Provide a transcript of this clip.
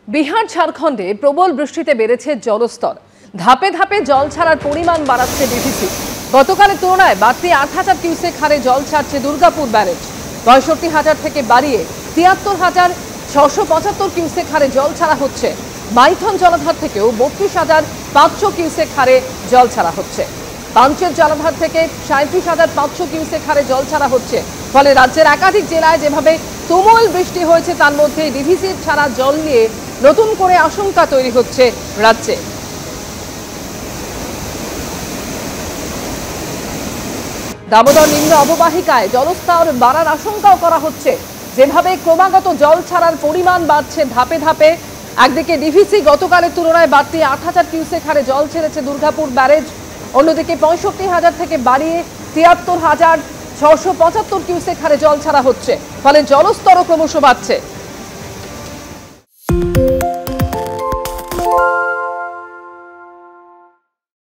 বিহার ঝাড়খণ্ডে প্রবল বৃষ্টিতে বেড়েছে জলস্তর। ধাপে ধাপে জল ছাড়ার পরিমাণ বাড়াচ্ছে ডিভিসি। গতকালের তুলনায় বাড়তি ৮,০০০ কিউসেক হারে জল ছাড়ছে দুর্গাপুর ব্যারেজ। ৬৫,০০০ থেকে বাড়িয়ে ৭৩,৬৭৫ কিউসেক হারে জল ছাড়া হচ্ছে। মাইথন জলাধার থেকেও ৩২,৫০০ কিউসেক হারে জল ছাড়া হচ্ছে। পাঞ্চের জলাধার থেকে ৩৭,৫০০ কিউসেক হারে জল ছাড়া হচ্ছে। ফলে রাজ্যের একাধিক জেলায় যেভাবে তুমুল বৃষ্টি হয়েছে তার মধ্যে ডিভিসির ছাড়া জল নিয়ে নতুন করে আশঙ্কা তৈরি হচ্ছে রাজ্যে। দামোদর নিম্ন অববাহিকায় জলস্তর বাড়ার আশঙ্কাও করা হচ্ছে। যেভাবে ক্রমাগত জল ছাড়ার পরিমাণ বাড়ছে ধাপে ধাপে, একদিকে ডিভিসি গতকালের তুলনায় বাড়তি ৮,০০০ কিউসেক হারে জল ছেড়েছে দুর্গাপুর ব্যারেজ, অন্যদিকে ৬৫,০০০ থেকে বাড়িয়ে ৭৩,৬৭৫ কিউসেক হারে জল ছাড়া হচ্ছে। ফলে জলস্তরও ক্রমশ বাড়ছে।